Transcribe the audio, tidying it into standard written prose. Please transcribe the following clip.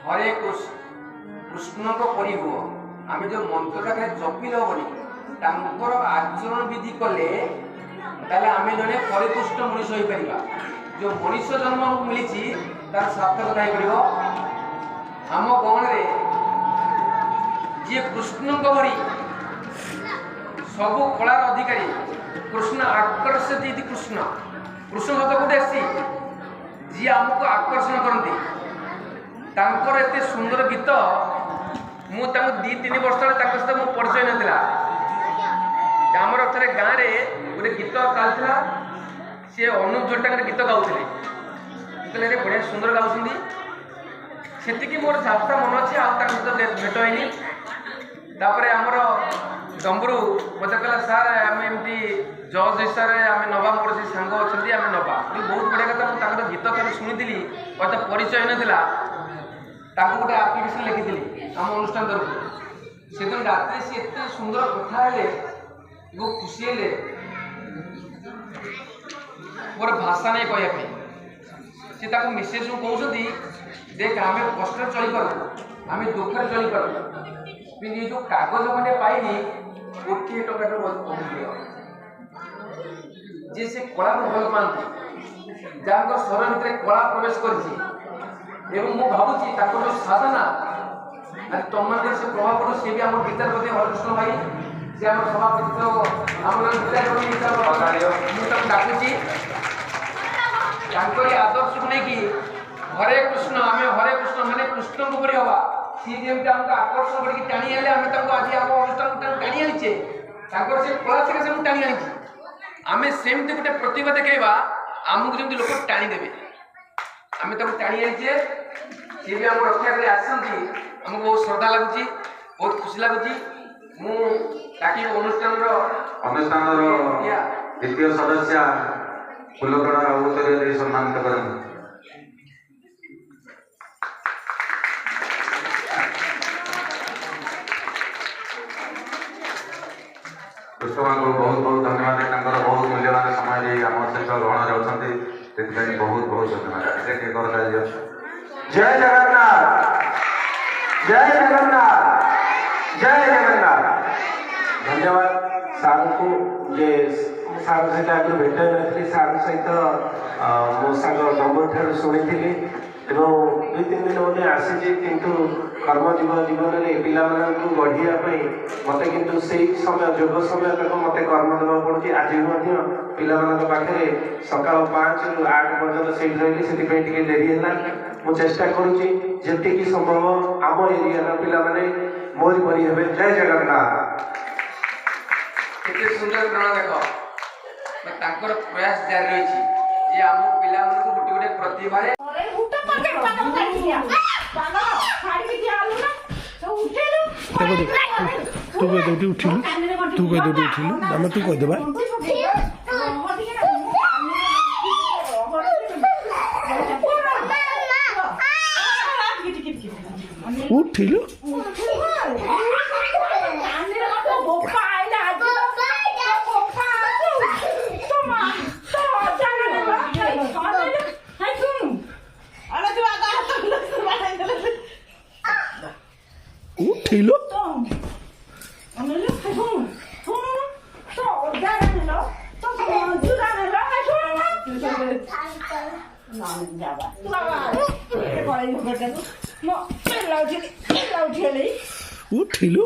हरे कृष्ण को परी हुआ आम जो मंत्रटा खाली जपिल हेनी तांकर आचरण विधि कले आम जड़े परिपुष्ट मनीष हो पार जो मनीष जन्म मिली तार सार्थकता हो आम गणे जी कृष्ण भरी सबू कलार अधिकारी कृष्ण आकर्षित कृष्ण कृष्ण शब्द कौटे आसी जी आमको आकर्षण करती तांकर एते सुंदर गीत मु दी तीन वर्ष सहित मो परिचय नाला आमर थे गाँव में गोटे गीत चलता सी अनुप जट्टाकर गीत गाँव कहले बढ़िया सुंदर गाँव से मोर जात्रा मन अच्छे आत भेट होनी तापर आमर डम्बरू मत कहला सार आम एमती जज हिसाब से आम नवा मोर से सांग अच्छा आम नवा बहुत बढ़िया कथा मुझे गीत थोड़ा शुणी मत परिचय नाला गोटे आप्लिकेसन लिखी आम अनुष्ठान तरफ से दिन रात सी एत सुंदर कथा बहुत खुशी है मोर भाषा नहीं कहवाई सी मिसेस को कहते देख आम कष्ट चली पार आम दुखे चली पार जो कागज मैंने पाइनी गोटे टका बहुत कम जी से कला को भल पाती जहाँ शरीर भितर कला प्रवेश कर भावुची जो साधना तुम से प्रभाव पड़ो सी भी आम गीतार प्रति हरिकृष्ण भाई सी आम सभापति डाकुची आदर्श को लेकिन हरे कृष्ण आम हरे कृष्ण माने कृष्ण को हवा सी जमी आमको आकर्षण करके टाणी आने आम आज आम अनुष्ठान टाणी आनीचे से कला से टाणी आनी आम सेमती गोटे प्रतिभा देखा आमको जमी लोक टाणी देवे आम टाणी आनीचे सी भी आम रक्षा कर आसती आमको बहुत श्रद्धा लगुच बहुत खुशी लगुच मुझे अनुष्ठान द्वितीय सदस्य फुलकड़ा राउत सम्मानित करें। कृष्ण को बहुत बहुत धन्यवाद बहुत मूल्यवान समय आम सहित ग्रहण होती बहुत बहुत धन्यवाद। जय जगन्नाथ जय जगन्नाथ जय जगन्नाथ। धन्यवाद सार को जे सार सहित आगे भेट नी सार सहित मो सांग डम्बर ठार शुणी दुई तीन दिन बोले आसी किंतु कर्मजीव जीवन में पिला गढ़ाई मत कि समय जोग समय तक मत कर्म देवा पड़े आज पाखे सका 5 ରୁ 8 पर्यटन से रही से डेरी है मु चेष्टा करुँची संभव आम एरिया पिला मोरी परी हे। जय जगन्नाथ। सुंदर प्रण देख प्रयास जारी रही आम पिला गोटे गोटे प्रतिभा तू कह दौटी उठिलु तू कह दौटी उठिलु आम तू कहीदेबा उठिलु उठिलु उठिलु